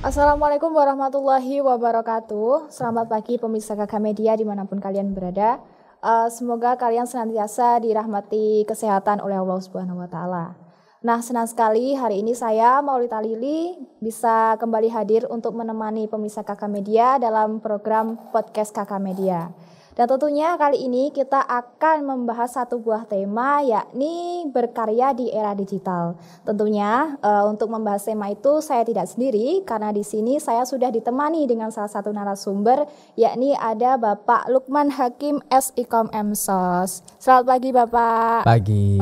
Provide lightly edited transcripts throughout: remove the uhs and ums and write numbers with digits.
Assalamualaikum warahmatullahi wabarakatuh. Selamat pagi pemirsa KK Media dimanapun kalian berada. Semoga kalian senantiasa dirahmati kesehatan oleh Allah Subhanahu Wa Taala. Nah, senang sekali hari ini saya Maulita Lili bisa kembali hadir untuk menemani pemirsa KK Media dalam program podcast KK Media. Dan tentunya kali ini kita akan membahas satu buah tema, yakni berkarya di era digital. Tentunya untuk membahas tema itu saya tidak sendiri, karena di sini saya sudah ditemani dengan salah satu narasumber, yakni ada Bapak Lukman Hakim S.Ikom M.Sos. Selamat pagi Bapak. Pagi.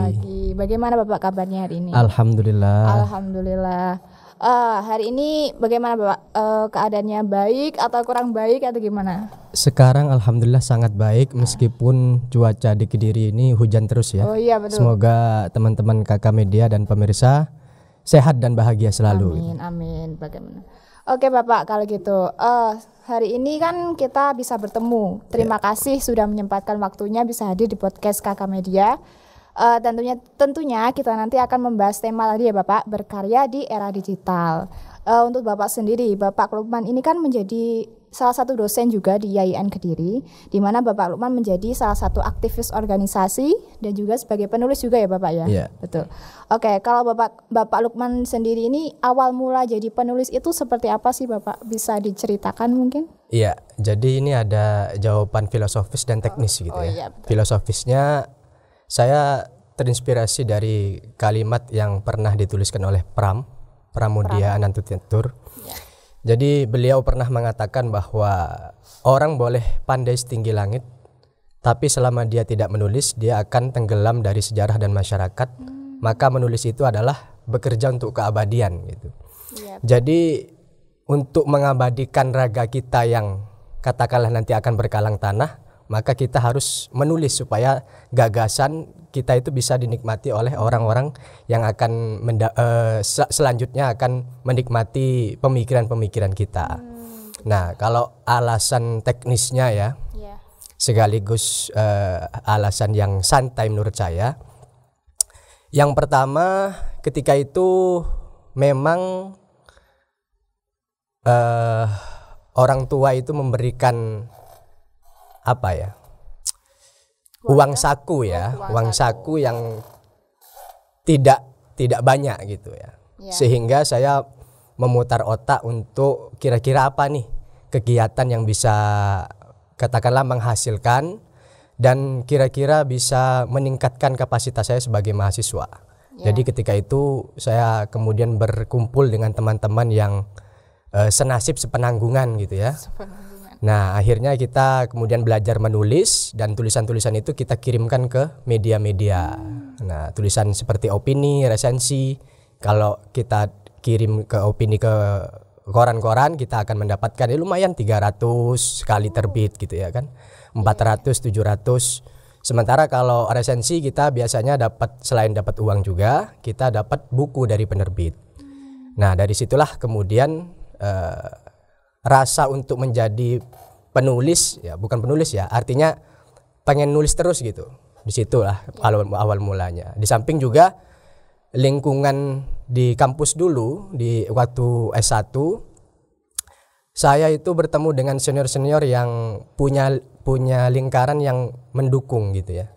Bagaimana Bapak kabarnya hari ini? Alhamdulillah. Hari ini bagaimana Bapak? Keadaannya baik atau kurang baik atau gimana? Sekarang alhamdulillah sangat baik meskipun cuaca di Kediri ini hujan terus ya. Oh iya betul. Semoga teman-teman KK Media dan pemirsa sehat dan bahagia selalu. Amin. Bagaimana? Oke Bapak, kalau gitu hari ini kan kita bisa bertemu. Terima kasih sudah menyempatkan waktunya bisa hadir di podcast KK Media. Tentunya kita nanti akan membahas tema tadi ya Bapak, berkarya di era digital. Untuk Bapak sendiri, Bapak Lukman ini kan menjadi salah satu dosen juga di IAIN Kediri, di mana Bapak Lukman menjadi salah satu aktivis organisasi dan juga sebagai penulis juga ya Bapak ya. Iya. Betul. Oke, kalau Bapak Lukman sendiri ini awal mula jadi penulis itu seperti apa sih Bapak? Bisa diceritakan mungkin? Iya, jadi ini ada jawaban filosofis dan teknis gitu ya. Iya, Filosofisnya saya terinspirasi dari kalimat yang pernah dituliskan oleh Pramudia Anantatur. Ya. Jadi beliau pernah mengatakan bahwa orang boleh pandai setinggi langit, tapi selama dia tidak menulis, dia akan tenggelam dari sejarah dan masyarakat. Maka menulis itu adalah bekerja untuk keabadian gitu. Ya. Jadi untuk mengabadikan raga kita yang katakanlah nanti akan berkalang tanah, maka kita harus menulis supaya gagasan kita itu bisa dinikmati oleh orang-orang yang akan selanjutnya akan menikmati pemikiran-pemikiran kita. Nah, kalau alasan teknisnya ya, sekaligus alasan yang santai menurut saya. Yang pertama, ketika itu memang orang tua itu memberikan uang saku yang tidak banyak gitu ya. Sehingga saya memutar otak untuk kira-kira apa nih kegiatan yang bisa katakanlah menghasilkan dan kira-kira bisa meningkatkan kapasitas saya sebagai mahasiswa. Jadi ketika itu saya kemudian berkumpul dengan teman-teman yang senasib sepenanggungan gitu ya. Nah, akhirnya kita kemudian belajar menulis dan tulisan-tulisan itu kita kirimkan ke media-media. Nah, tulisan seperti opini, resensi, kalau kita kirim ke opini ke koran-koran kita akan mendapatkan lumayan 300 kali terbit gitu ya kan. 400, 700. Sementara kalau resensi kita biasanya selain dapat uang juga, kita dapat buku dari penerbit. Nah, dari situlah kemudian rasa untuk menjadi penulis ya, bukan penulis ya, artinya pengen nulis terus gitu. Disitulah awal mulanya. Di samping juga lingkungan di kampus dulu di waktu S1 saya itu bertemu dengan senior-senior yang punya lingkaran yang mendukung gitu ya.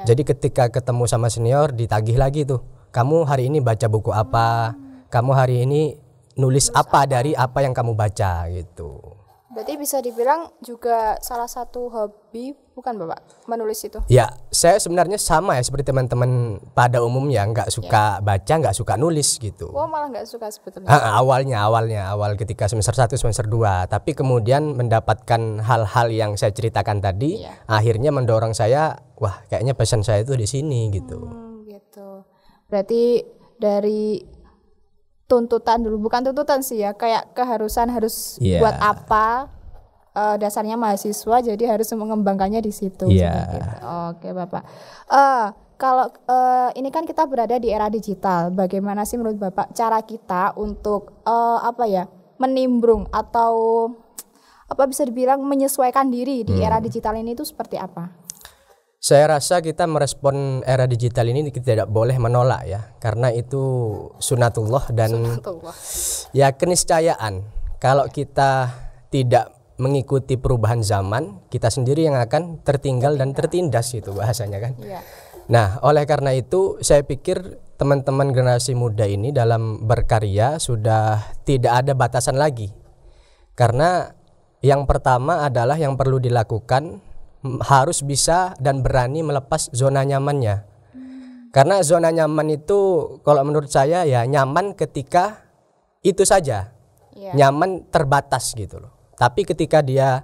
Jadi ketika ketemu sama senior ditagih lagi tuh, kamu hari ini baca buku apa, kamu hari ini nulis apa dari apa yang kamu baca gitu. Berarti bisa dibilang juga salah satu hobi bukan Bapak menulis itu? Ya, saya sebenarnya sama ya seperti teman-teman pada umumnya, nggak suka baca, nggak suka nulis gitu. Oh, malah nggak suka sebetulnya? Awal ketika semester 1, semester 2. Tapi kemudian mendapatkan hal-hal yang saya ceritakan tadi, akhirnya mendorong saya, wah kayaknya pesan saya itu di sini gitu. Gitu. Berarti dari tuntutan dulu, bukan tuntutan sih ya, kayak keharusan harus buat apa, dasarnya mahasiswa jadi harus mengembangkannya di situ. Gitu. Oke Bapak, kalau ini kan kita berada di era digital, bagaimana sih menurut Bapak cara kita untuk menimbrung atau bisa dibilang menyesuaikan diri di era digital ini itu seperti apa? Saya rasa kita merespon era digital ini kita tidak boleh menolak ya, karena itu sunatullah dan ya keniscayaan. kalau kita tidak mengikuti perubahan zaman, kita sendiri yang akan tertinggal dan tertindas itu bahasanya kan. Iya. Nah, oleh karena itu saya pikir teman-teman generasi muda ini dalam berkarya sudah tidak ada batasan lagi. Karena yang pertama adalah yang perlu dilakukan harus bisa dan berani melepas zona nyamannya. Karena zona nyaman itu kalau menurut saya ya nyaman ketika itu saja. Nyaman terbatas gitu loh. Tapi ketika dia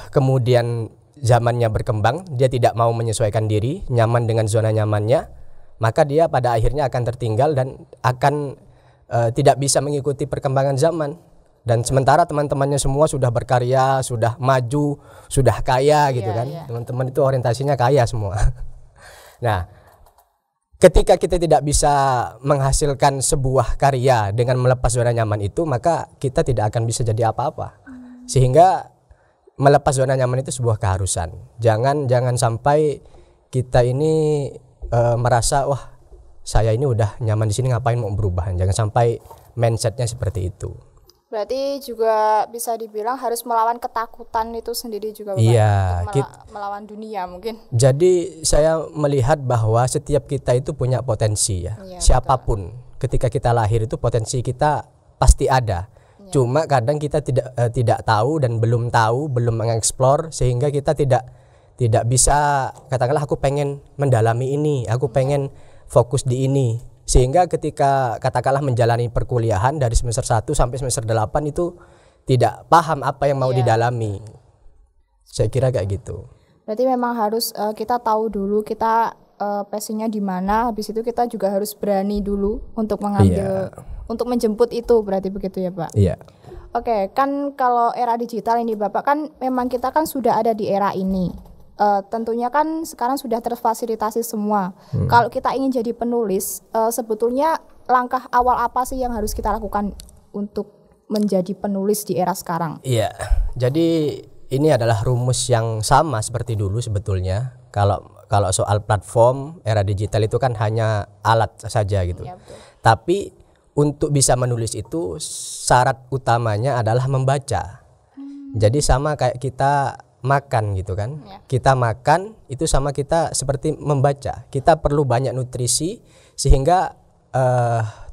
kemudian zamannya berkembang, dia tidak mau menyesuaikan diri, nyaman dengan zona nyamannya, maka dia pada akhirnya akan tertinggal dan akan tidak bisa mengikuti perkembangan zaman. Dan sementara teman-temannya semua sudah berkarya, sudah maju, sudah kaya gitu kan. Teman-teman itu orientasinya kaya semua. Nah, ketika kita tidak bisa menghasilkan sebuah karya dengan melepas zona nyaman itu, maka kita tidak akan bisa jadi apa-apa. Sehingga melepas zona nyaman itu sebuah keharusan. Jangan sampai kita ini merasa wah saya ini udah nyaman di sini ngapain mau berubah. Jangan sampai mindsetnya seperti itu. Berarti juga bisa dibilang harus melawan ketakutan itu sendiri juga, Bapak. Iya, melawan dunia mungkin. Jadi saya melihat bahwa setiap kita itu punya potensi ya. Siapapun betul. Ketika kita lahir itu potensi kita pasti ada. Cuma kadang kita tidak tahu dan belum mengeksplor sehingga kita tidak bisa, katakanlah aku pengen mendalami ini, aku pengen fokus di ini. Sehingga ketika katakanlah menjalani perkuliahan dari semester 1 sampai semester 8 itu tidak paham apa yang mau didalami. Saya kira kayak gitu. Berarti memang harus kita tahu dulu kita passionnya di mana, habis itu kita juga harus berani dulu untuk mengambil untuk menjemput itu, berarti begitu ya Pak? Iya. Oke, kan kalau era digital ini Bapak, kan memang kita kan sudah ada di era ini. Tentunya kan sekarang sudah terfasilitasi semua. Kalau kita ingin jadi penulis, sebetulnya langkah awal apa sih yang harus kita lakukan untuk menjadi penulis di era sekarang? Iya, jadi ini adalah rumus yang sama seperti dulu sebetulnya. Kalau soal platform era digital itu kan hanya alat saja gitu. Ya, tapi untuk bisa menulis itu syarat utamanya adalah membaca. Jadi sama kayak kita makan gitu kan. Kita makan itu sama kita seperti membaca. Kita perlu banyak nutrisi sehingga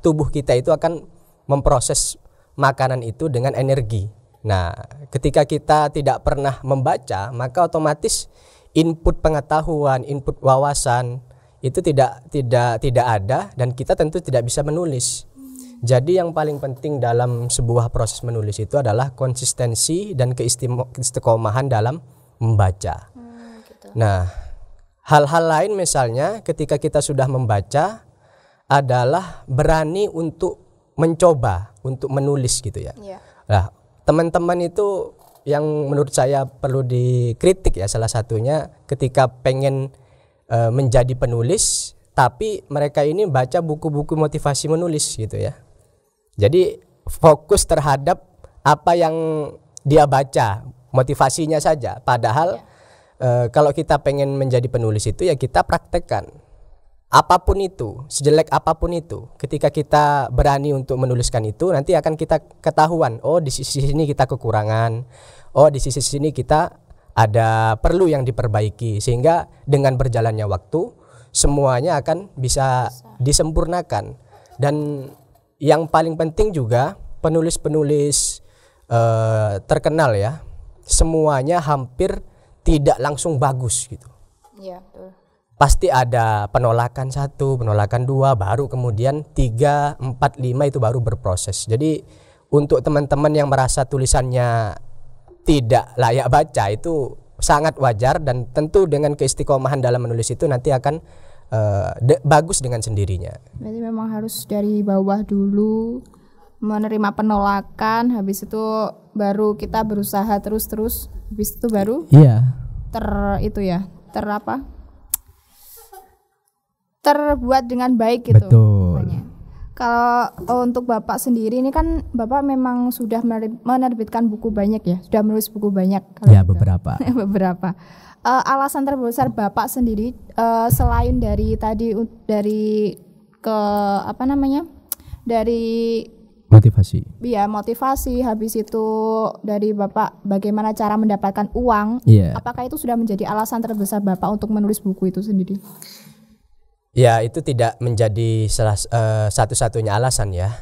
tubuh kita itu akan memproses makanan itu dengan energi. Nah, ketika kita tidak pernah membaca, maka otomatis input pengetahuan, input wawasan itu tidak ada dan kita tentu tidak bisa menulis. Jadi yang paling penting dalam sebuah proses menulis itu adalah konsistensi dan keistiqomahan dalam membaca. Gitu. Nah, hal-hal lain misalnya ketika kita sudah membaca adalah berani untuk mencoba untuk menulis gitu ya. Nah, teman-teman itu yang menurut saya perlu dikritik ya, salah satunya ketika pengen menjadi penulis tapi mereka ini baca buku-buku motivasi menulis gitu ya. Jadi fokus terhadap apa yang dia baca, motivasinya saja. Padahal kalau kita pengen menjadi penulis itu ya kita praktekkan. Apapun itu, sejelek apapun itu, ketika kita berani untuk menuliskan itu, nanti akan kita ketahuan, oh di sisi sini kita kekurangan, oh di sisi sini kita ada perlu yang diperbaiki, sehingga dengan berjalannya waktu semuanya akan bisa disempurnakan. Dan yang paling penting juga penulis-penulis terkenal ya, semuanya hampir tidak langsung bagus gitu. Iya, betul. Pasti ada penolakan 1, penolakan 2, baru kemudian 3, 4, 5 itu baru berproses. Jadi untuk teman-teman yang merasa tulisannya tidak layak baca itu sangat wajar, dan tentu dengan keistiqomahan dalam menulis itu nanti akan bagus dengan sendirinya. Berarti memang harus dari bawah dulu, menerima penolakan, habis itu baru kita berusaha terus, habis itu baru terbuat dengan baik gitu. Betul. Kalau untuk Bapak sendiri ini kan Bapak memang sudah menerbitkan buku banyak ya, sudah menulis buku banyak. Ya gitu. Beberapa. Alasan terbesar Bapak sendiri selain dari tadi dari Motivasi. Iya, motivasi. Habis itu dari Bapak bagaimana cara mendapatkan uang? Apakah itu sudah menjadi alasan terbesar Bapak untuk menulis buku itu sendiri? Ya, itu tidak menjadi satu-satunya alasan ya.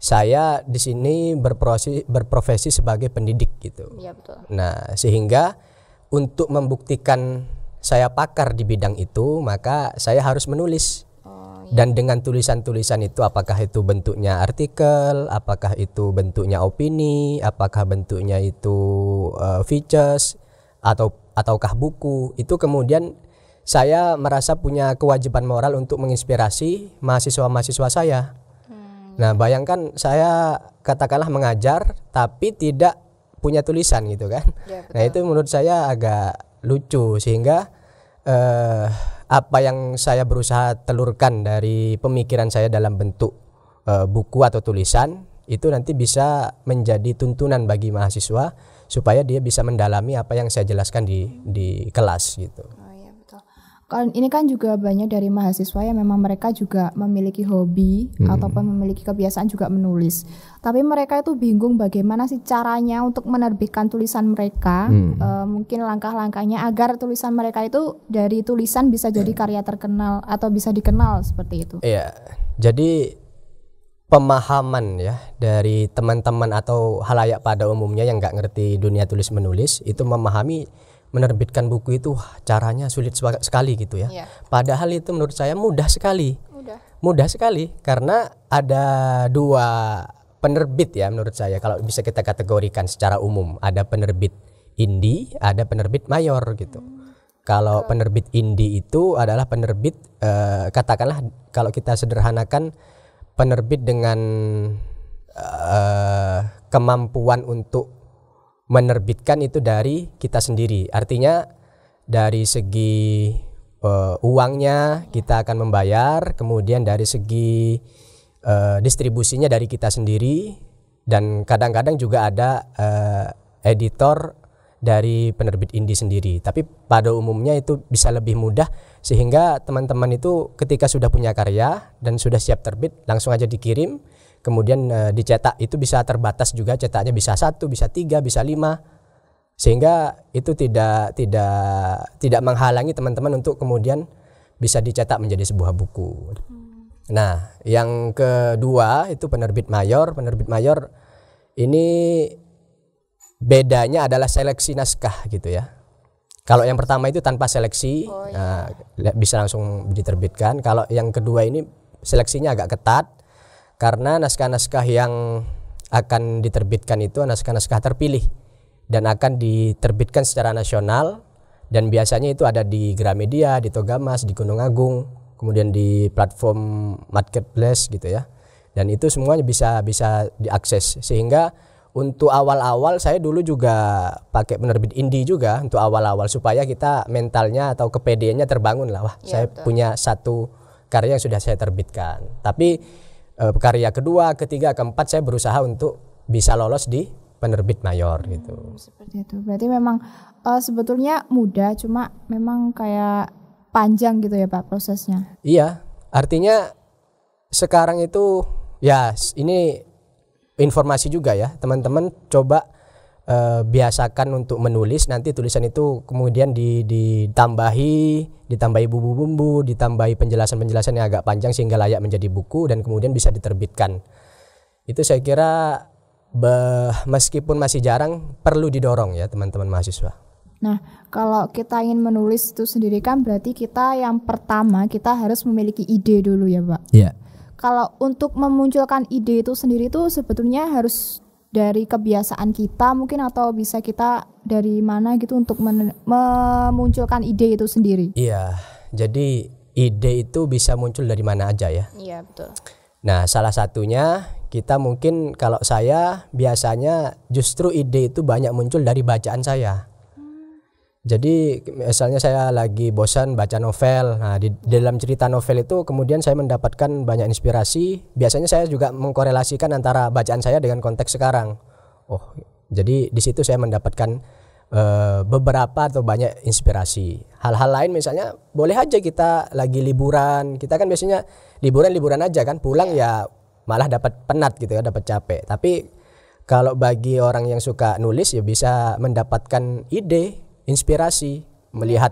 Saya di sini berprofesi sebagai pendidik gitu. Iya, betul. Nah, sehingga untuk membuktikan saya pakar di bidang itu, maka saya harus menulis. Dan dengan tulisan-tulisan itu, apakah itu bentuknya artikel, apakah itu bentuknya opini, apakah bentuknya itu features ataukah buku, itu kemudian saya merasa punya kewajiban moral untuk menginspirasi mahasiswa-mahasiswa saya. Nah, bayangkan saya katakanlah mengajar tapi tidak punya tulisan gitu kan. Nah, itu menurut saya agak lucu, sehingga apa yang saya berusaha telurkan dari pemikiran saya dalam bentuk buku atau tulisan itu nanti bisa menjadi tuntunan bagi mahasiswa supaya dia bisa mendalami apa yang saya jelaskan di kelas gitu. Ini kan juga banyak dari mahasiswa yang memang mereka juga memiliki hobi ataupun memiliki kebiasaan juga menulis. Tapi mereka itu bingung bagaimana sih caranya untuk menerbitkan tulisan mereka. Mungkin langkah-langkahnya agar tulisan mereka itu dari tulisan bisa jadi karya terkenal atau bisa dikenal seperti itu. Iya, jadi pemahaman ya dari teman-teman atau halayak pada umumnya yang nggak ngerti dunia tulis menulis itu memahami menerbitkan buku itu caranya sulit sekali gitu ya. Padahal itu menurut saya mudah sekali. Mudah sekali karena ada dua penerbit ya menurut saya kalau bisa kita kategorikan secara umum. Ada penerbit indie, ada penerbit mayor gitu. Kalau penerbit indie itu adalah penerbit katakanlah kalau kita sederhanakan penerbit dengan kemampuan untuk menerbitkan itu dari kita sendiri. Artinya dari segi uangnya kita akan membayar, kemudian dari segi distribusinya dari kita sendiri, dan kadang-kadang juga ada editor dari penerbit indie sendiri. Tapi pada umumnya itu bisa lebih mudah sehingga teman-teman itu ketika sudah punya karya dan sudah siap terbit langsung aja dikirim. Kemudian dicetak itu bisa terbatas juga, cetaknya bisa 1, bisa 3, bisa 5, sehingga itu tidak menghalangi teman-teman untuk kemudian bisa dicetak menjadi sebuah buku. Nah, yang kedua itu penerbit mayor. Penerbit mayor ini bedanya adalah seleksi naskah gitu ya. Kalau yang pertama itu tanpa seleksi, bisa langsung diterbitkan. Kalau yang kedua ini seleksinya agak ketat. Karena naskah-naskah yang akan diterbitkan itu naskah-naskah terpilih dan akan diterbitkan secara nasional, dan biasanya itu ada di Gramedia, di Togamas, di Gunung Agung, kemudian di platform marketplace gitu ya. Dan itu semuanya bisa diakses, sehingga untuk awal-awal saya dulu juga pakai penerbit indie juga untuk awal-awal supaya kita mentalnya atau kepedeannya terbangun lah. Wah, saya punya satu karya yang sudah saya terbitkan. Tapi karya kedua, ketiga, keempat saya berusaha untuk bisa lolos di penerbit mayor gitu. Seperti itu. Berarti memang sebetulnya mudah, cuma memang kayak panjang gitu ya Pak prosesnya. Iya, artinya sekarang itu ya ini informasi juga ya, teman-teman coba biasakan untuk menulis. Nanti tulisan itu kemudian ditambahi bumbu-bumbu, ditambahi penjelasan-penjelasan yang agak panjang sehingga layak menjadi buku dan kemudian bisa diterbitkan. Itu saya kira meskipun masih jarang perlu didorong ya teman-teman mahasiswa. Nah, kalau kita ingin menulis itu sendiri kan berarti kita yang pertama kita harus memiliki ide dulu ya Pak. Iya. Kalau untuk memunculkan ide itu sendiri itu sebetulnya harus dari kebiasaan kita mungkin, atau bisa kita dari mana gitu untuk memunculkan ide itu sendiri? Iya, jadi ide itu bisa muncul dari mana aja ya. Iya, betul. Nah, salah satunya kita mungkin, kalau saya biasanya justru ide itu banyak muncul dari bacaan saya. Jadi misalnya saya lagi bosan baca novel. Nah, di dalam cerita novel itu kemudian saya mendapatkan banyak inspirasi. Biasanya saya juga mengkorelasikan antara bacaan saya dengan konteks sekarang. Oh, jadi di situ saya mendapatkan beberapa atau banyak inspirasi. Hal-hal lain misalnya boleh aja kita lagi liburan. Kita kan biasanya liburan aja kan, pulang ya malah dapat penat gitu ya, dapat capek. Tapi kalau bagi orang yang suka nulis ya bisa mendapatkan ide, inspirasi, melihat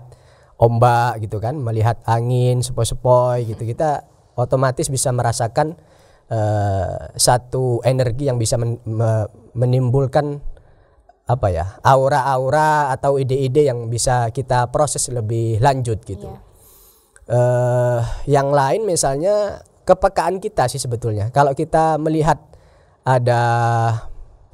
ombak gitu kan, melihat angin sepoi-sepoi gitu, kita otomatis bisa merasakan satu energi yang bisa menimbulkan apa ya, aura-aura atau ide-ide yang bisa kita proses lebih lanjut gitu. Yang lain misalnya kepekaan kita sih sebetulnya. Kalau kita melihat ada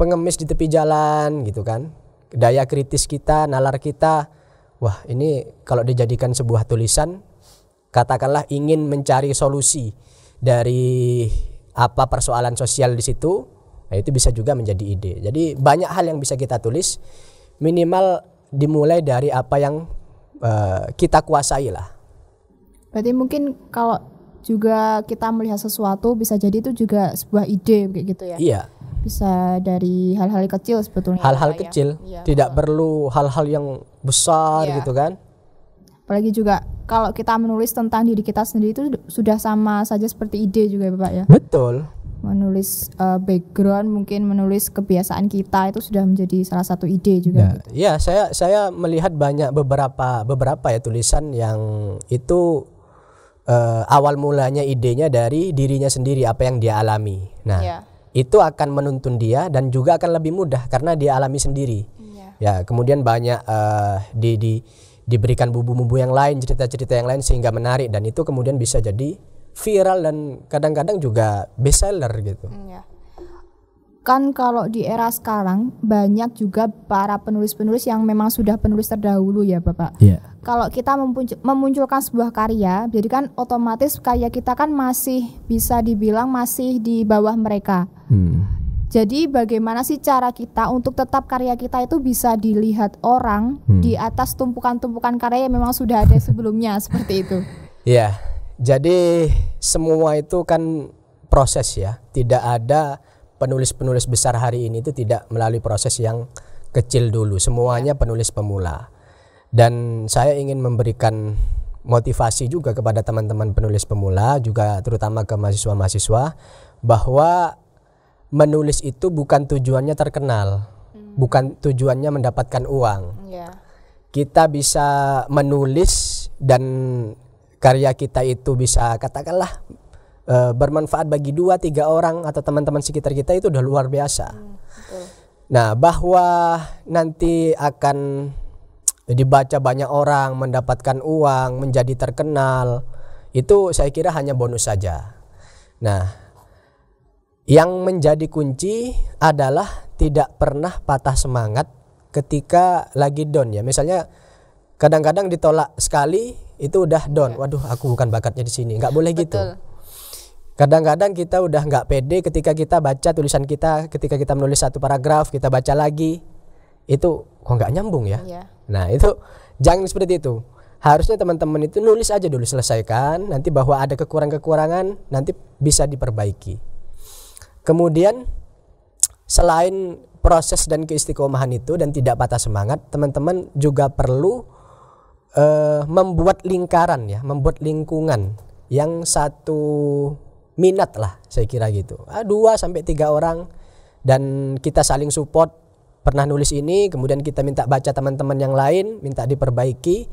pengemis di tepi jalan gitu kan, daya kritis kita, nalar kita, wah ini kalau dijadikan sebuah tulisan, katakanlah ingin mencari solusi dari apa persoalan sosial di situ, nah itu bisa juga menjadi ide. Jadi banyak hal yang bisa kita tulis, minimal dimulai dari apa yang kita kuasai lah. Berarti mungkin kalau juga kita melihat sesuatu bisa jadi itu juga sebuah ide kayak gitu ya. Iya. Bisa dari hal-hal kecil sebetulnya. Hal-hal kecil, tidak perlu hal-hal yang besar gitu kan. Apalagi juga kalau kita menulis tentang diri kita sendiri itu sudah sama saja seperti ide juga ya Bapak ya. Betul. Menulis background, mungkin menulis kebiasaan kita itu sudah menjadi salah satu ide juga. Ya, saya melihat banyak beberapa ya tulisan yang itu awal mulanya idenya dari dirinya sendiri, apa yang dia alami. Nah, itu akan menuntun dia dan juga akan lebih mudah karena dia alami sendiri. Ya, kemudian banyak diberikan bumbu-bumbu yang lain, cerita-cerita yang lain sehingga menarik, dan itu kemudian bisa jadi viral dan kadang-kadang juga bestseller gitu. Kan kalau di era sekarang banyak juga para penulis-penulis yang memang sudah penulis terdahulu ya Bapak. Kalau kita memunculkan sebuah karya, jadi kan otomatis karya kita kan masih bisa dibilang masih di bawah mereka. Jadi bagaimana sih cara kita untuk tetap karya kita itu bisa dilihat orang di atas tumpukan-tumpukan karya yang memang sudah ada sebelumnya seperti itu? Ya, jadi semua itu kan proses ya. Tidak ada penulis-penulis besar hari ini itu tidak melalui proses yang kecil dulu. Semuanya penulis pemula. Dan saya ingin memberikan motivasi juga kepada teman-teman penulis pemula, juga terutama ke mahasiswa-mahasiswa, bahwa menulis itu bukan tujuannya terkenal, bukan tujuannya mendapatkan uang. Kita bisa menulis dan karya kita itu bisa katakanlah bermanfaat bagi 2-3 orang atau teman-teman sekitar kita, itu udah luar biasa. Nah, bahwa nanti akan dibaca banyak orang, mendapatkan uang, menjadi terkenal, itu saya kira hanya bonus saja. Nah, yang menjadi kunci adalah tidak pernah patah semangat ketika lagi down ya. Misalnya kadang-kadang ditolak sekali itu udah down. Waduh, aku bukan bakatnya di sini. Enggak boleh gitu. Kadang-kadang kita udah enggak pede ketika kita baca tulisan kita, ketika kita menulis satu paragraf, kita baca lagi, itu kok enggak nyambung ya. Nah, itu jangan seperti itu. Harusnya teman-teman itu nulis aja dulu, selesaikan. Nanti bahwa ada kekurangan-kekurangan nanti bisa diperbaiki. Kemudian selain proses dan keistiqomahan itu dan tidak patah semangat, teman-teman juga perlu membuat lingkaran ya, membuat lingkungan yang satu minat lah, saya kira gitu. 2-3 orang, dan kita saling support. Pernah nulis ini, kemudian kita minta baca teman-teman yang lain, minta diperbaiki,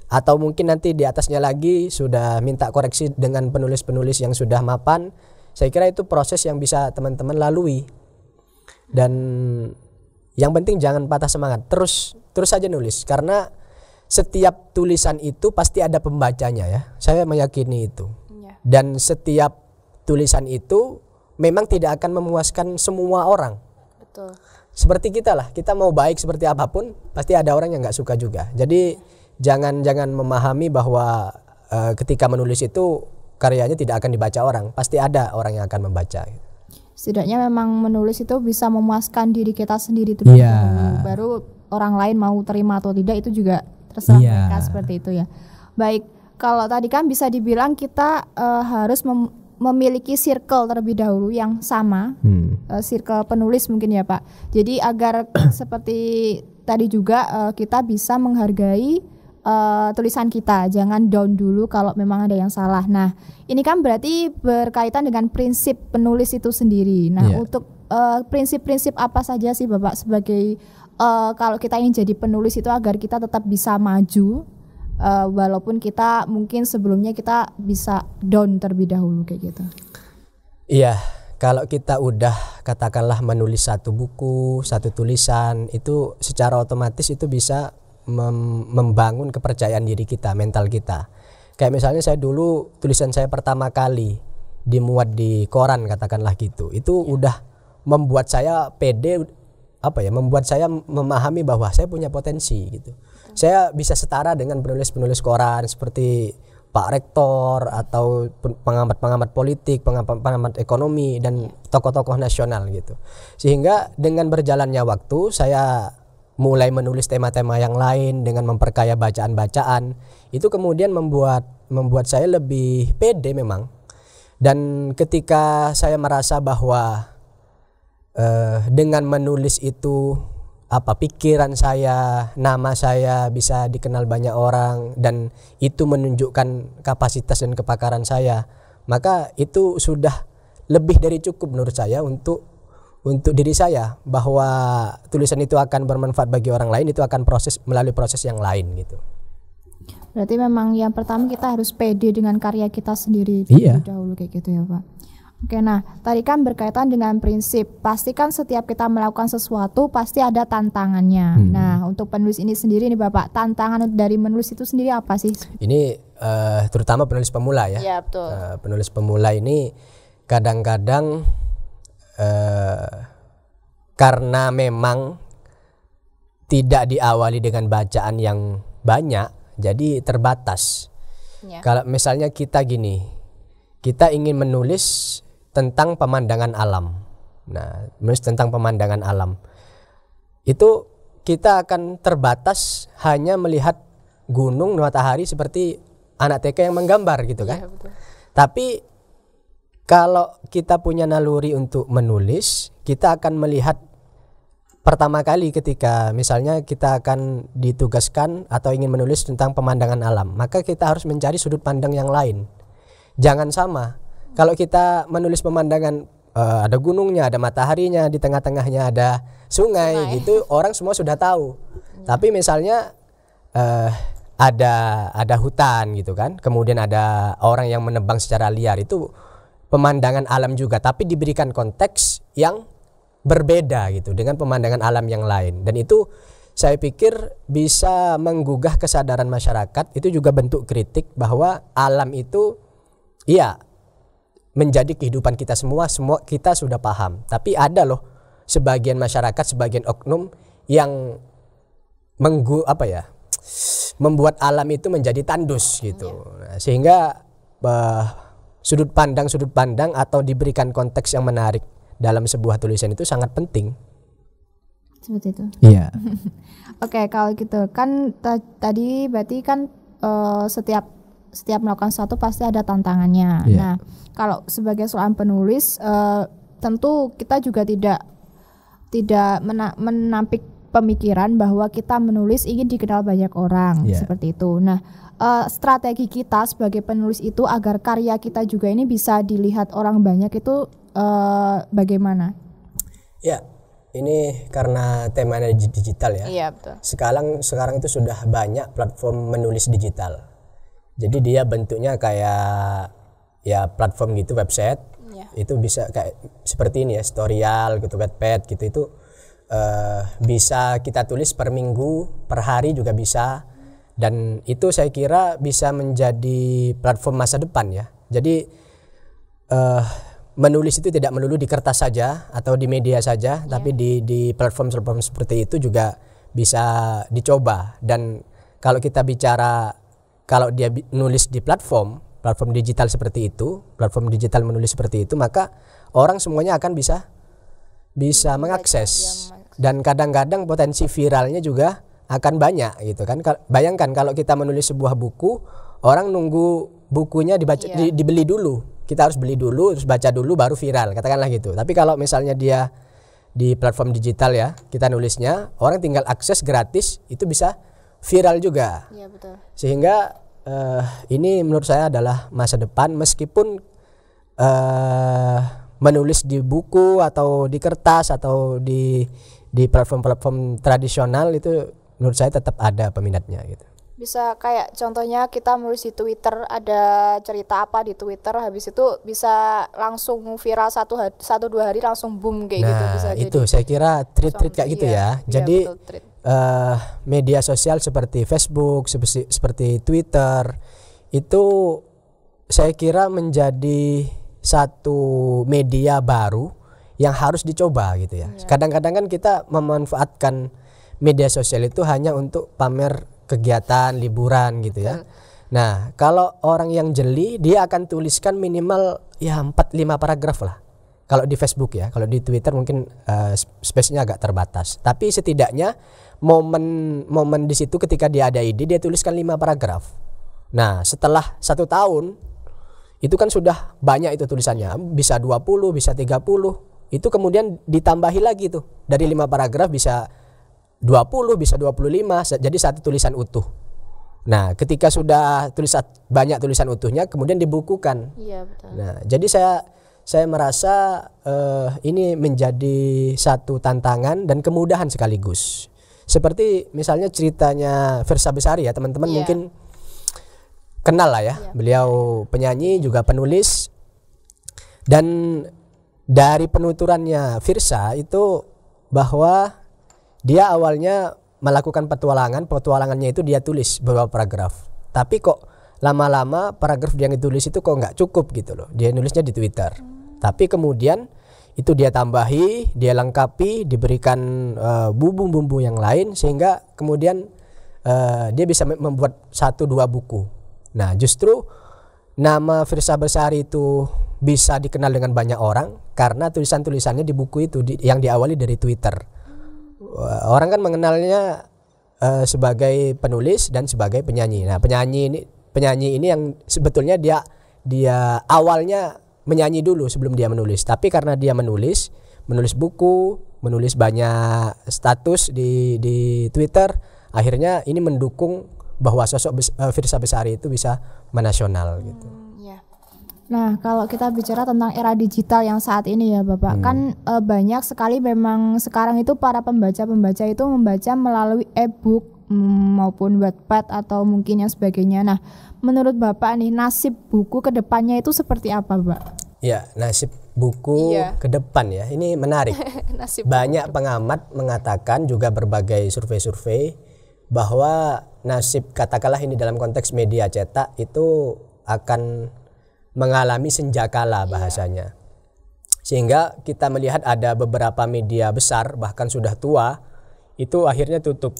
atau mungkin nanti di atasnya lagi sudah minta koreksi dengan penulis-penulis yang sudah mapan. Saya kira itu proses yang bisa teman-teman lalui. Dan yang penting jangan patah semangat, terus saja nulis, karena setiap tulisan itu pasti ada pembacanya ya. Saya meyakini itu. Dan setiap tulisan itu memang tidak akan memuaskan semua orang. Betul. Seperti kita lah, kita mau baik seperti apapun pasti ada orang yang nggak suka juga. Jadi jangan memahami bahwa ketika menulis itu karyanya tidak akan dibaca orang, pasti ada orang yang akan membaca. Setidaknya memang menulis itu bisa memuaskan diri kita sendiri itu dulu, baru orang lain mau terima atau tidak itu juga terserah mereka, seperti itu ya. Baik, kalau tadi kan bisa dibilang kita harus memiliki circle terlebih dahulu yang sama, circle penulis mungkin ya Pak. Jadi agar seperti tadi juga kita bisa menghargai tulisan kita, jangan down dulu kalau memang ada yang salah. Nah, ini kan berarti berkaitan dengan prinsip penulis itu sendiri. Nah, untuk prinsip-prinsip apa saja sih Bapak sebagai kalau kita ingin jadi penulis itu agar kita tetap bisa maju, walaupun kita mungkin sebelumnya kita bisa down terlebih dahulu kayak gitu. Iya, kalau kita udah katakanlah menulis satu buku, satu tulisan, itu secara otomatis itu bisa membangun kepercayaan diri kita, mental kita. Kayak misalnya saya dulu tulisan saya pertama kali dimuat di koran katakanlah gitu. Itu udah membuat saya pede, membuat saya memahami bahwa saya punya potensi gitu. Saya bisa setara dengan penulis-penulis koran seperti Pak Rektor atau pengamat-pengamat politik, pengamat ekonomi dan tokoh-tokoh nasional gitu. Sehingga dengan berjalannya waktu saya mulai menulis tema-tema yang lain dengan memperkaya bacaan-bacaan. Itu kemudian membuat saya lebih pede memang. Dan ketika saya merasa bahwa dengan menulis itu pikiran saya, nama saya bisa dikenal banyak orang dan itu menunjukkan kapasitas dan kepakaran saya, maka itu sudah lebih dari cukup menurut saya untuk diri saya, bahwa tulisan itu akan bermanfaat bagi orang lain, itu akan melalui proses yang lain gitu. Berarti memang yang pertama kita harus pede dengan karya kita sendiri terlebih dahulu kayak gitu ya Pak. Oke, nah tadi kan berkaitan dengan prinsip. Pastikan setiap kita melakukan sesuatu pasti ada tantangannya. Nah, untuk penulis ini sendiri nih Bapak, tantangan dari menulis itu sendiri apa sih? Ini terutama penulis pemula ya. Iya, betul. Penulis pemula ini kadang-kadang karena memang tidak diawali dengan bacaan yang banyak, jadi terbatas. Kalau misalnya kita ingin menulis tentang pemandangan alam. Nah, menulis tentang pemandangan alam. Itu kita akan terbatas hanya melihat gunung, matahari seperti anak TK yang menggambar gitu kan. Betul. Tapi kalau kita punya naluri untuk menulis, kita akan melihat pertama kali ketika misalnya kita akan ditugaskan atau ingin menulis tentang pemandangan alam, maka kita harus mencari sudut pandang yang lain. Jangan sama. Kalau kita menulis pemandangan ada gunungnya, ada mataharinya, di tengah-tengahnya ada sungai gitu, orang semua sudah tahu. Tapi misalnya ada hutan gitu kan, kemudian ada orang yang menebang secara liar, itu pemandangan alam juga, tapi diberikan konteks yang berbeda gitu dengan pemandangan alam yang lain. Dan itu saya pikir bisa menggugah kesadaran masyarakat. Itu juga bentuk kritik bahwa alam itu menjadi kehidupan kita semua kita sudah paham. Tapi ada loh sebagian masyarakat, sebagian oknum yang membuat alam itu menjadi tandus gitu. Nah, sehingga sudut pandang atau diberikan konteks yang menarik dalam sebuah tulisan itu sangat penting. Seperti itu. Iya. Oke, kalau gitu kan tadi berarti kan setiap melakukan sesuatu pasti ada tantangannya. Nah, kalau sebagai seorang penulis tentu kita juga tidak menampik pemikiran bahwa kita menulis ingin dikenal banyak orang seperti itu. Nah, strategi kita sebagai penulis itu agar karya kita juga ini bisa dilihat orang banyak itu bagaimana? Ya, ini karena temanya digital ya. Iya, betul. Sekarang itu sudah banyak platform menulis digital. Jadi dia bentuknya kayak platform gitu, website. Itu bisa kayak seperti ini ya, Storyal gitu, Wattpad gitu. Itu bisa kita tulis per minggu, per hari juga bisa. Dan itu saya kira bisa menjadi platform masa depan ya. Jadi menulis itu tidak melulu di kertas saja atau di media saja, tapi di platform seperti itu juga bisa dicoba. Dan kalau kita bicara, kalau dia nulis di platform digital seperti itu, platform digital menulis seperti itu, maka orang semuanya akan bisa mengakses. Dan kadang-kadang potensi viralnya juga akan banyak gitu kan. Bayangkan kalau kita menulis sebuah buku, orang nunggu bukunya dibeli dulu. Kita harus beli dulu, terus baca dulu, baru viral, katakanlah gitu. Tapi kalau misalnya dia di platform digital ya, kita nulisnya, orang tinggal akses gratis, itu bisa viral juga. Iya, betul. Sehingga ini menurut saya adalah masa depan, meskipun menulis di buku atau di kertas atau di platform-platform tradisional itu menurut saya tetap ada peminatnya gitu. Bisa kayak contohnya kita menulis di Twitter, ada cerita apa di Twitter, habis itu bisa langsung viral 1-2 hari langsung boom kayak gitu. Bisa itu jadi saya kira tweet kayak gitu ya. Jadi betul, media sosial seperti Facebook, seperti Twitter itu saya kira menjadi satu media baru yang harus dicoba gitu ya. Kadang-kadang kan kita memanfaatkan media sosial itu hanya untuk pamer kegiatan liburan gitu ya. Nah, kalau orang yang jeli dia akan tuliskan minimal ya 4-5 paragraf lah. Kalau di Facebook ya, kalau di Twitter mungkin space-nya agak terbatas. Tapi setidaknya momen di situ ketika dia ada ide dia tuliskan 5 paragraf. Nah, setelah 1 tahun itu kan sudah banyak itu tulisannya, bisa 20, bisa 30. Itu kemudian ditambahi lagi tuh. Dari 5 paragraf bisa 20, bisa 25, jadi satu tulisan utuh. Nah, ketika sudah banyak tulisan utuhnya kemudian dibukukan. Iya, betul. Nah, jadi saya merasa ini menjadi satu tantangan dan kemudahan sekaligus. Seperti misalnya ceritanya Firsa Besari ya, teman-teman mungkin kenal lah ya. Beliau penyanyi juga penulis. Dan dari penuturannya Firsa itu bahwa dia awalnya melakukan petualangannya itu dia tulis beberapa paragraf. Tapi kok lama-lama paragraf yang ditulis itu kok nggak cukup gitu loh. Dia nulisnya di Twitter. Tapi kemudian itu dia tambahi, dia lengkapi, diberikan bumbu-bumbu yang lain sehingga kemudian dia bisa membuat 1-2 buku. Nah, justru nama Firsa Besari itu bisa dikenal dengan banyak orang karena tulisan-tulisannya di buku itu yang diawali dari Twitter. Orang kan mengenalnya sebagai penulis dan sebagai penyanyi. Nah, penyanyi ini yang sebetulnya dia awalnya menyanyi dulu sebelum dia menulis. Tapi karena dia menulis buku, menulis banyak status di Twitter, akhirnya ini mendukung bahwa sosok Firsa Besari itu bisa menasional gitu. Nah, kalau kita bicara tentang era digital yang saat ini ya Bapak, kan banyak sekali memang sekarang itu para pembaca itu membaca melalui e-book maupun Wattpad atau mungkin yang sebagainya. Nah, menurut Bapak nih nasib buku ke depannya itu seperti apa, Pak? Ya, nasib buku ke depan ya, ini menarik. Banyak pengamat mengatakan juga berbagai survei-survei bahwa nasib katakanlah ini dalam konteks media cetak itu akan mengalami senjakala bahasanya. Sehingga kita melihat ada beberapa media besar bahkan sudah tua itu akhirnya tutup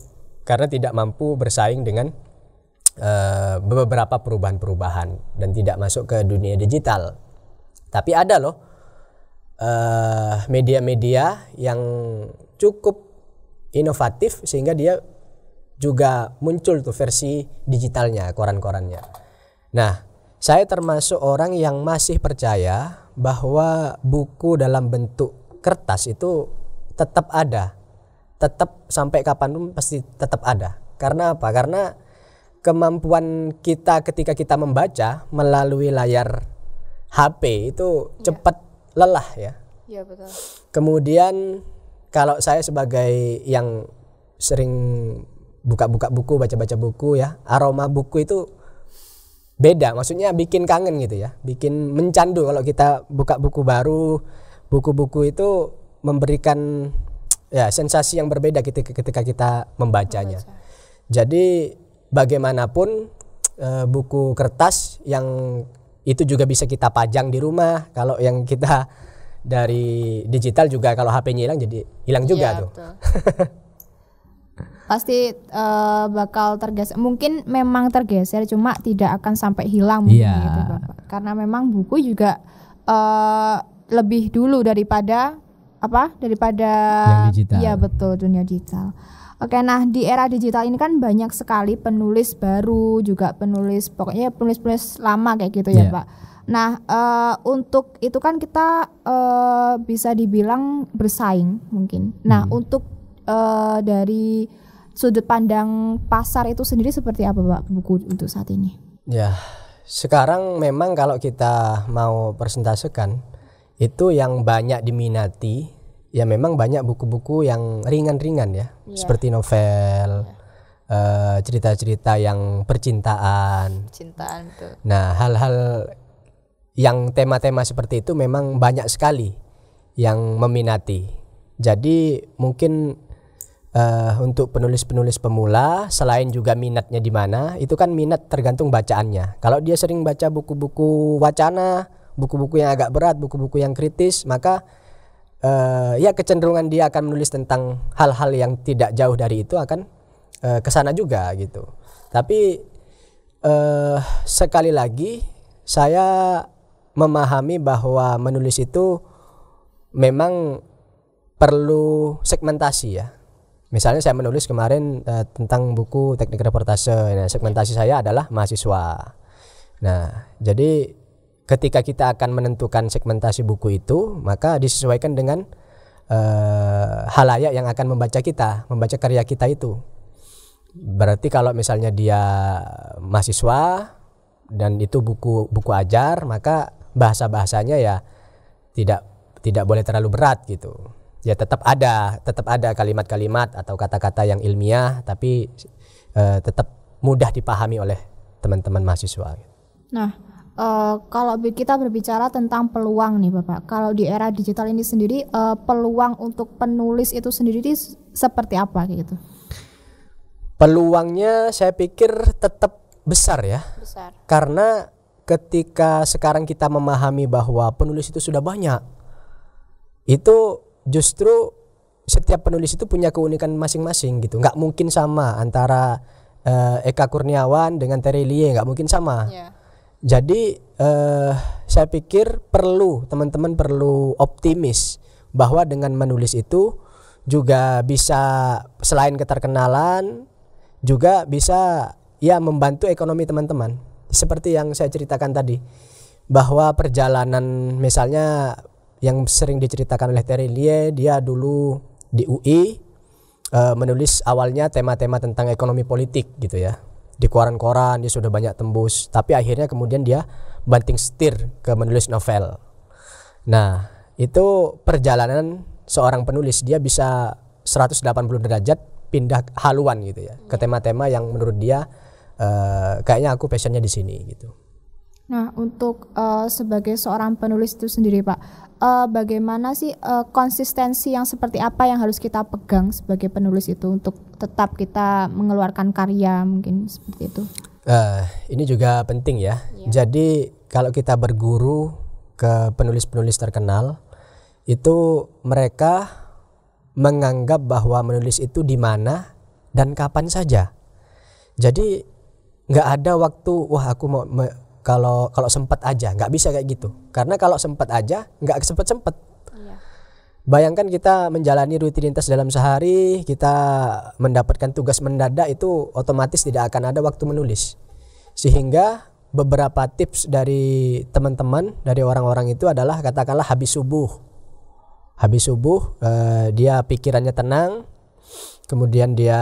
karena tidak mampu bersaing dengan beberapa perubahan-perubahan dan tidak masuk ke dunia digital. Tapi ada loh media-media yang cukup inovatif sehingga dia juga muncul tuh versi digitalnya, koran-korannya. Nah, saya termasuk orang yang masih percaya bahwa buku dalam bentuk kertas itu tetap ada. Tetap sampai kapanpun pasti tetap ada. Karena apa? Karena kemampuan kita ketika kita membaca melalui layar HP itu cepat lelah ya. Iya, betul. Kemudian kalau saya sebagai yang sering buka-buka buku, baca-baca buku ya, aroma buku itu beda, maksudnya bikin kangen gitu ya, bikin mencandu kalau kita buka buku baru. Buku-buku itu memberikan ya sensasi yang berbeda ketika kita membacanya. Jadi bagaimanapun buku kertas yang itu juga bisa kita pajang di rumah. Kalau yang kita dari digital juga kalau HP-nya hilang jadi hilang juga tuh. Pasti bakal tergeser. Mungkin memang tergeser, cuma tidak akan sampai hilang mungkin gitu Bapak. Karena memang buku juga lebih dulu daripada yang digital. Iya, betul, dunia digital. Oke, nah di era digital ini kan banyak sekali penulis baru, juga pokoknya penulis lama kayak gitu ya Pak. Nah, untuk itu kan kita bisa dibilang bersaing mungkin. Nah, untuk dari sudut pandang pasar itu sendiri seperti apa Pak buku untuk saat ini? Ya, sekarang memang kalau kita mau persentasekan itu yang banyak diminati ya memang banyak buku-buku yang ringan-ringan ya, seperti novel, cerita-cerita yang percintaan. Tuh. Nah, hal-hal yang tema-tema seperti itu memang banyak sekali yang meminati. Jadi mungkin untuk penulis-penulis pemula, selain juga minatnya di mana, itu kan minat tergantung bacaannya. Kalau dia sering baca buku-buku wacana, buku-buku yang agak berat, buku-buku yang kritis, maka ya kecenderungan dia akan menulis tentang hal-hal yang tidak jauh dari itu akan kesana juga gitu. Tapi sekali lagi saya memahami bahwa menulis itu memang perlu segmentasi ya. Misalnya saya menulis kemarin tentang buku teknik reportase. Nah, segmentasi saya adalah mahasiswa. Nah, jadi ketika kita akan menentukan segmentasi buku itu, maka disesuaikan dengan halayak yang akan membaca karya kita itu. Berarti kalau misalnya dia mahasiswa dan itu buku ajar, maka bahasa-bahasanya ya tidak boleh terlalu berat gitu. Ya tetap ada kalimat-kalimat atau kata-kata yang ilmiah, tapi tetap mudah dipahami oleh teman-teman mahasiswa. Nah, kalau kita berbicara tentang peluang nih Bapak, kalau di era digital ini sendiri peluang untuk penulis itu sendiri seperti apa gitu? Peluangnya saya pikir tetap besar ya. Karena ketika sekarang kita memahami bahwa penulis itu sudah banyak, itu justru setiap penulis itu punya keunikan masing-masing gitu. Nggak mungkin sama antara Eka Kurniawan dengan Terelie, nggak mungkin sama. Jadi saya pikir teman-teman perlu optimis bahwa dengan menulis itu juga bisa selain keterkenalan, juga bisa ya membantu ekonomi teman-teman. Seperti yang saya ceritakan tadi, bahwa perjalanan misalnya yang sering diceritakan oleh Terelie, dia dulu di UI menulis awalnya tema-tema tentang ekonomi politik gitu ya. Di koran-koran dia sudah banyak tembus, tapi akhirnya kemudian dia banting setir ke menulis novel. Nah, itu perjalanan seorang penulis, dia bisa 180 derajat pindah haluan gitu ya, ke tema-tema yang menurut dia kayaknya aku passionnya di sini gitu. Nah, untuk sebagai seorang penulis itu sendiri Pak, bagaimana sih konsistensi yang seperti apa yang harus kita pegang sebagai penulis itu untuk tetap kita mengeluarkan karya, mungkin seperti itu? Ini juga penting ya. Jadi kalau kita berguru ke penulis-penulis terkenal, itu mereka menganggap bahwa menulis itu di mana dan kapan saja. Jadi nggak ada waktu, wah aku mau kalau sempat aja, nggak bisa kayak gitu. Karena kalau sempat aja nggak sempet. Bayangkan kita menjalani rutinitas dalam sehari, kita mendapatkan tugas mendadak, itu otomatis tidak akan ada waktu menulis. Sehingga beberapa tips dari teman-teman, dari orang-orang itu adalah katakanlah habis subuh dia pikirannya tenang, kemudian dia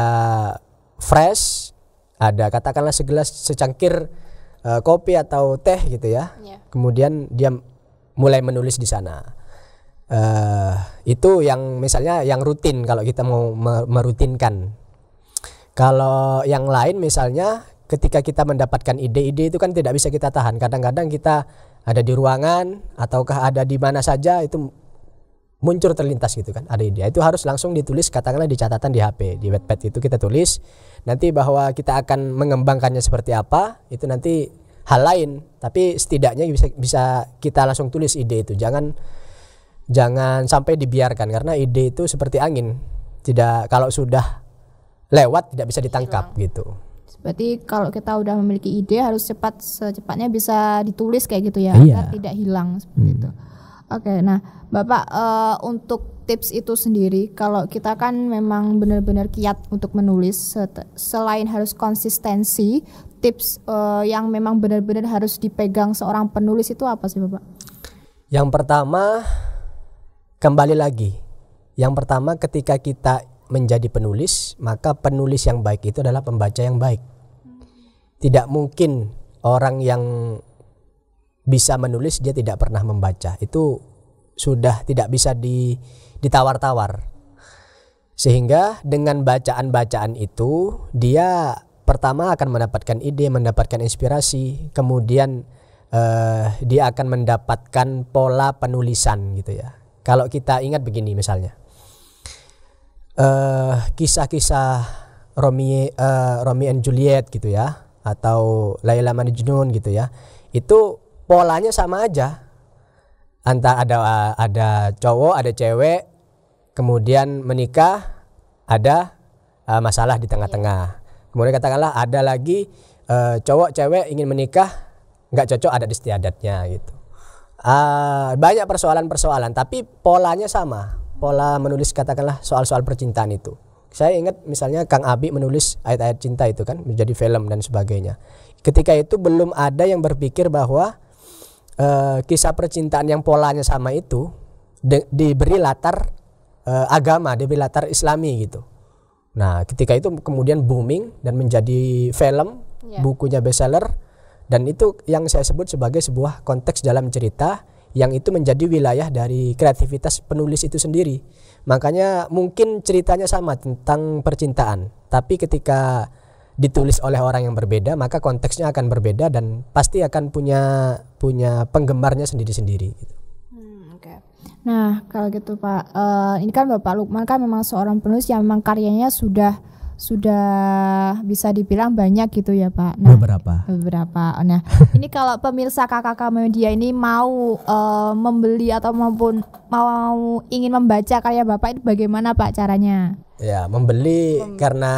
fresh, ada katakanlah secangkir kopi atau teh gitu ya. Kemudian dia mulai menulis di sana. Itu yang misalnya yang rutin kalau kita mau merutinkan. Kalau yang lain misalnya ketika kita mendapatkan ide-ide itu kan tidak bisa kita tahan. Kadang-kadang kita ada di ruangan ataukah ada di mana saja, itu muncul terlintas gitu kan, ada ide. Itu harus langsung ditulis, katakanlah di catatan di HP, di Wattpad itu kita tulis. Nanti bahwa kita akan mengembangkannya seperti apa, itu nanti hal lain. Tapi setidaknya bisa kita langsung tulis ide itu. Jangan sampai dibiarkan, karena ide itu seperti angin. Kalau sudah lewat tidak bisa ditangkap gitu. Berarti kalau kita udah memiliki ide harus secepatnya bisa ditulis kayak gitu ya, agar tidak hilang seperti itu. Oke, nah Bapak, untuk tips itu sendiri, kalau kita kan memang benar-benar kiat untuk menulis, selain harus konsistensi, tips yang memang benar-benar harus dipegang seorang penulis itu apa sih Bapak? Yang pertama, kembali lagi, ketika kita menjadi penulis, maka penulis yang baik itu adalah pembaca yang baik. Tidak mungkin orang yang bisa menulis dia tidak pernah membaca. Itu sudah tidak bisa ditawar-tawar. Sehingga dengan bacaan-bacaan itu dia pertama akan mendapatkan ide, mendapatkan inspirasi, kemudian dia akan mendapatkan pola penulisan gitu ya. Kalau kita ingat begini misalnya, kisah-kisah Romeo and Juliet gitu ya, atau Laila Majnun gitu ya, itu polanya sama aja. Antara ada cowok, ada cewek, kemudian menikah, ada masalah di tengah-tengah. Kemudian katakanlah ada lagi cowok cewek ingin menikah, nggak cocok adat istiadatnya gitu. Banyak persoalan-persoalan, tapi polanya sama. Pola menulis katakanlah soal-soal percintaan itu. Saya ingat misalnya Kang Abi menulis ayat-ayat cinta itu kan menjadi film dan sebagainya. Ketika itu belum ada yang berpikir bahwa kisah percintaan yang polanya sama itu diberi latar agama, diberi latar Islami gitu. Nah, ketika itu kemudian booming dan menjadi film, bukunya bestseller, dan itu yang saya sebut sebagai sebuah konteks dalam cerita yang itu menjadi wilayah dari kreativitas penulis itu sendiri. Makanya mungkin ceritanya sama tentang percintaan, tapi ketika ditulis oleh orang yang berbeda, maka konteksnya akan berbeda dan pasti akan punya penggemarnya sendiri-sendiri gitu. Oke. Nah, kalau gitu Pak, ini kan Bapak Lukman kan memang seorang penulis yang memang karyanya sudah bisa dibilang banyak gitu ya Pak. Nah, beberapa. Nah, ini kalau pemirsa KKK Media ini mau membeli atau maupun mau ingin membaca karya Bapak itu bagaimana Pak caranya? Ya, membeli karena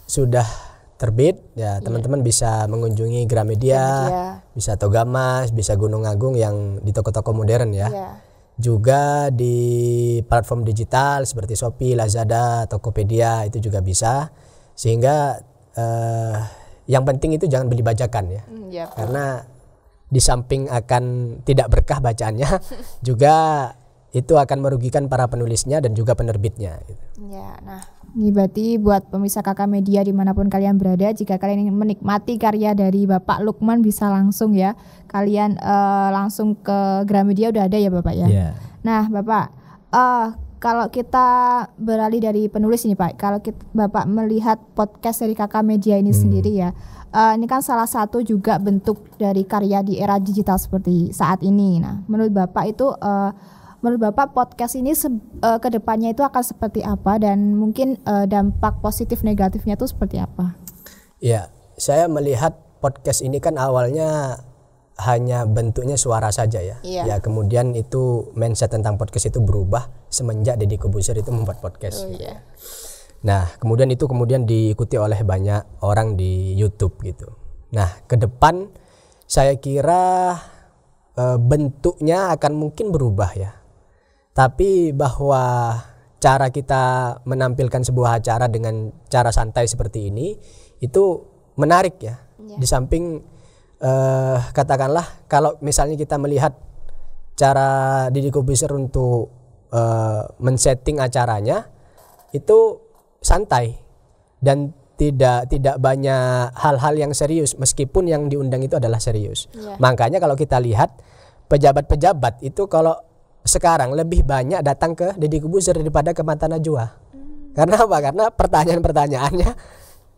sudah terbit ya, teman-teman bisa mengunjungi Gramedia, bisa Togamas, bisa Gunung Agung yang di toko-toko modern ya. Juga di platform digital seperti Shopee, Lazada, Tokopedia itu juga bisa. Sehingga yang penting itu jangan beli bajakan ya. Karena di samping akan tidak berkah bacaannya, juga itu akan merugikan para penulisnya dan juga penerbitnya gitu. Ya, nah ini berarti buat pemirsa KK Media dimanapun kalian berada, jika kalian ingin menikmati karya dari Bapak Lukman bisa langsung ya, kalian langsung ke Gramedia udah ada ya Bapak ya. Nah Bapak, kalau kita beralih dari penulis ini Pak, kalau Bapak melihat podcast dari KK Media ini sendiri ya, ini kan salah satu juga bentuk dari karya di era digital seperti saat ini. Nah menurut Bapak itu menurut Bapak podcast ini ke depannya itu akan seperti apa dan mungkin dampak positif negatifnya itu seperti apa? Ya, saya melihat podcast ini kan awalnya hanya bentuknya suara saja ya. Ya kemudian itu mindset tentang podcast itu berubah semenjak Deddy Corbuzier itu membuat podcast. Nah, kemudian diikuti oleh banyak orang di YouTube gitu. Nah, ke depan saya kira bentuknya akan mungkin berubah ya. Tapi bahwa cara kita menampilkan sebuah acara dengan cara santai seperti ini itu menarik ya. Di samping katakanlah kalau misalnya kita melihat cara Deddy Corbuzier untuk men-setting acaranya itu santai dan tidak banyak hal-hal yang serius meskipun yang diundang itu adalah serius. Makanya kalau kita lihat pejabat-pejabat itu kalau sekarang lebih banyak datang ke Deddy Corbuzier daripada ke Mata Najwa. Karena apa? Karena pertanyaan-pertanyaannya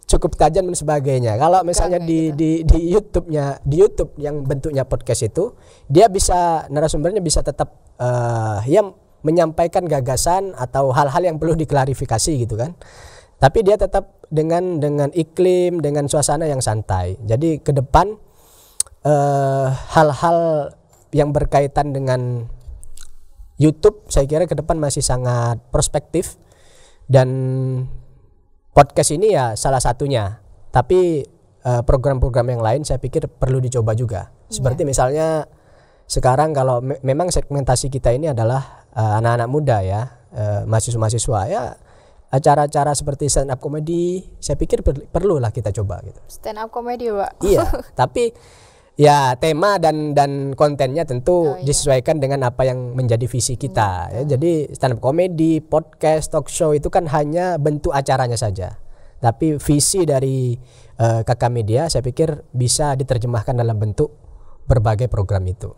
cukup tajam dan sebagainya. Kalau misalnya di YouTube yang bentuknya podcast itu, dia bisa narasumbernya bisa tetap menyampaikan gagasan atau hal-hal yang perlu diklarifikasi gitu kan. Tapi dia tetap dengan iklim, dengan suasana yang santai. Jadi ke depan hal-hal yang berkaitan dengan YouTube saya kira ke depan masih sangat prospektif dan podcast ini ya salah satunya. Tapi program-program yang lain saya pikir perlu dicoba juga. Seperti misalnya sekarang kalau memang segmentasi kita ini adalah anak-anak muda ya, mahasiswa-mahasiswa ya, acara-acara seperti stand up comedy saya pikir perlulah kita coba gitu. Stand up comedy Pak. Iya, tapi Ya, tema dan kontennya tentu disesuaikan dengan apa yang menjadi visi kita. Ya, jadi stand up comedy, podcast, talk show itu kan hanya bentuk acaranya saja. Tapi visi dari Kakak Media saya pikir bisa diterjemahkan dalam bentuk berbagai program itu.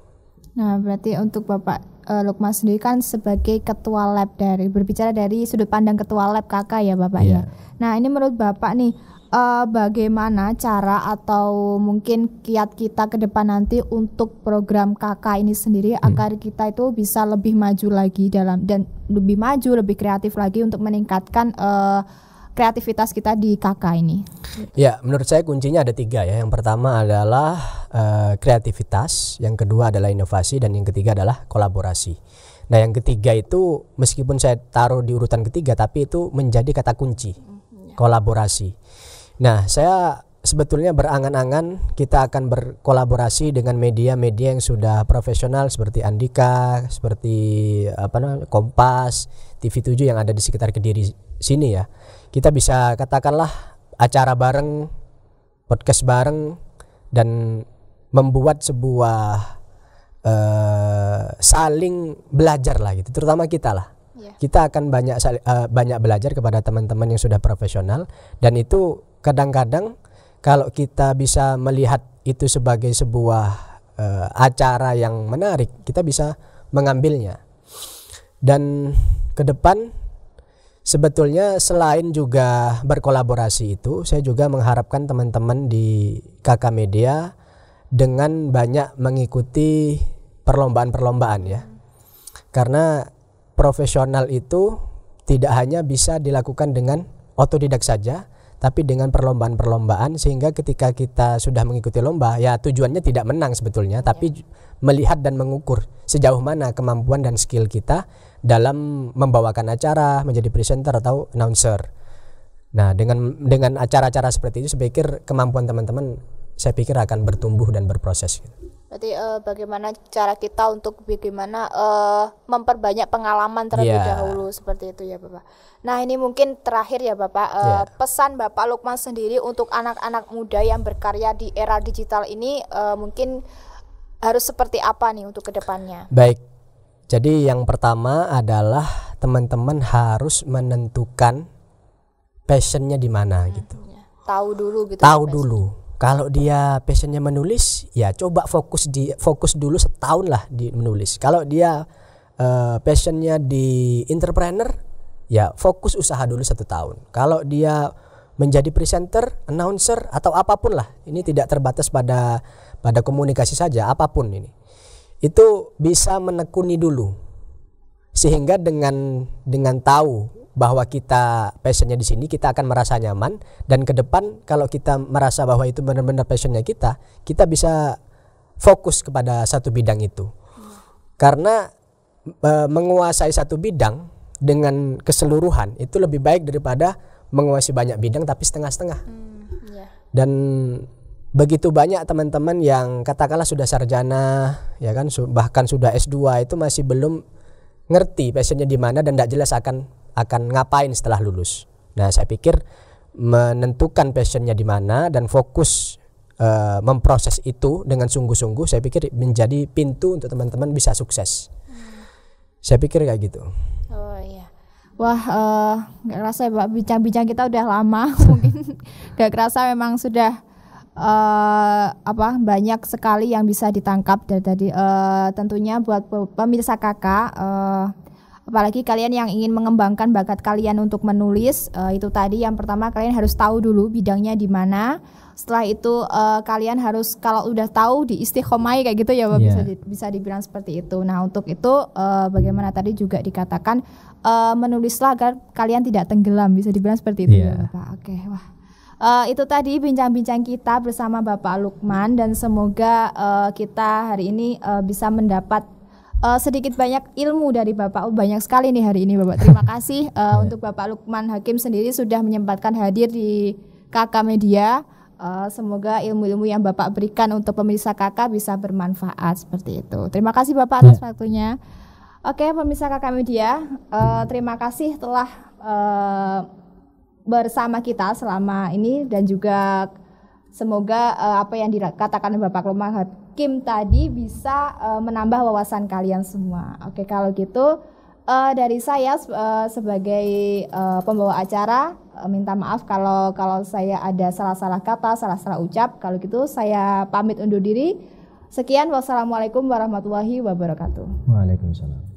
Nah, berarti untuk Bapak Lukman sendiri kan sebagai ketua lab, berbicara dari sudut pandang ketua lab Kakak ya Bapak ya. Nah, ini menurut Bapak nih, bagaimana cara atau mungkin kiat kita ke depan nanti untuk program KK ini sendiri agar kita itu bisa lebih maju lagi dan lebih kreatif lagi untuk meningkatkan kreativitas kita di KK ini? Ya, menurut saya kuncinya ada 3 ya. Yang pertama adalah kreativitas, yang kedua adalah inovasi, dan yang ketiga adalah kolaborasi. Nah, yang ketiga itu meskipun saya taruh di urutan ketiga, tapi itu menjadi kata kunci, kolaborasi. Nah, saya sebetulnya berangan-angan kita akan berkolaborasi dengan media-media yang sudah profesional seperti Andika, seperti Kompas, TV7 yang ada di sekitar Kediri sini ya. Kita bisa katakanlah acara bareng, podcast bareng, dan membuat sebuah saling belajar lah gitu, terutama kita lah. Kita akan banyak belajar kepada teman-teman yang sudah profesional, dan itu kadang-kadang kalau kita bisa melihat itu sebagai sebuah acara yang menarik, kita bisa mengambilnya. Dan ke depan sebetulnya selain juga berkolaborasi itu, saya juga mengharapkan teman-teman di KK Media dengan banyak mengikuti perlombaan-perlombaan ya. Karena profesional itu tidak hanya bisa dilakukan dengan otodidak saja, tapi dengan perlombaan-perlombaan, sehingga ketika kita sudah mengikuti lomba, ya tujuannya tidak menang sebetulnya, tapi melihat dan mengukur sejauh mana kemampuan dan skill kita dalam membawakan acara, menjadi presenter atau announcer. Nah, dengan acara-acara seperti itu, saya pikir kemampuan teman-teman saya pikir akan bertumbuh dan berproses. Berarti bagaimana cara kita untuk memperbanyak pengalaman terlebih dahulu, seperti itu ya Bapak. Nah, ini mungkin terakhir ya Bapak, pesan Bapak Lukman sendiri untuk anak-anak muda yang berkarya di era digital ini mungkin harus seperti apa nih untuk kedepannya? Baik, jadi yang pertama adalah teman-teman harus menentukan passionnya di mana gitu. Tahu dulu gitu. Tahu dulu. Kalau dia passionnya menulis, ya coba fokus dulu setahun lah di menulis. Kalau dia passionnya di entrepreneur, ya fokus usaha dulu 1 tahun. Kalau dia menjadi presenter, announcer atau apapun lah, ini tidak terbatas pada komunikasi saja, apapun ini, itu bisa menekuni dulu, sehingga dengan tahu bahwa kita passionnya di sini, kita akan merasa nyaman, dan ke depan kalau kita merasa bahwa itu benar-benar passionnya kita bisa fokus kepada satu bidang itu. Karena menguasai satu bidang dengan keseluruhan itu lebih baik daripada menguasai banyak bidang tapi setengah-setengah. Dan begitu banyak teman-teman yang katakanlah sudah sarjana, ya kan, bahkan sudah S2 itu masih belum ngerti passionnya di mana dan tidak jelas akan ngapain setelah lulus. Nah, saya pikir menentukan passionnya di mana dan fokus memproses itu dengan sungguh-sungguh, saya pikir menjadi pintu untuk teman-teman bisa sukses. Saya pikir kayak gitu. Oh iya. Wah, gak kerasa ya Pak, bincang-bincang kita udah lama. Mungkin gak kerasa memang sudah banyak sekali yang bisa ditangkap dari tadi. Tentunya buat pemirsa kakak, apalagi kalian yang ingin mengembangkan bakat kalian untuk menulis, itu tadi yang pertama kalian harus tahu dulu bidangnya di mana. Setelah itu kalian harus, kalau udah tahu, diistiqomai kayak gitu ya Pak, bisa dibilang seperti itu. Nah, untuk itu bagaimana tadi juga dikatakan, menulislah agar kalian tidak tenggelam, bisa dibilang seperti itu ya Bapak. Oke, wah. Itu tadi bincang-bincang kita bersama Bapak Lukman, dan semoga kita hari ini bisa mendapat sedikit banyak ilmu dari Bapak. Banyak sekali nih hari ini Bapak. Terima kasih untuk Bapak Lukman Hakim sendiri sudah menyempatkan hadir di KK Media. Semoga ilmu-ilmu yang Bapak berikan untuk pemirsa KK bisa bermanfaat seperti itu. Terima kasih Bapak atas waktunya. Oke, pemirsa KK Media, terima kasih telah bersama kita selama ini, dan juga Semoga apa yang dikatakan Bapak Lukman Hakim tadi bisa menambah wawasan kalian semua. Oke, kalau gitu dari saya sebagai pembawa acara minta maaf kalau saya ada salah-salah kata, salah-salah ucap. Kalau gitu saya pamit undur diri. Sekian, wassalamualaikum warahmatullahi wabarakatuh. Waalaikumsalam.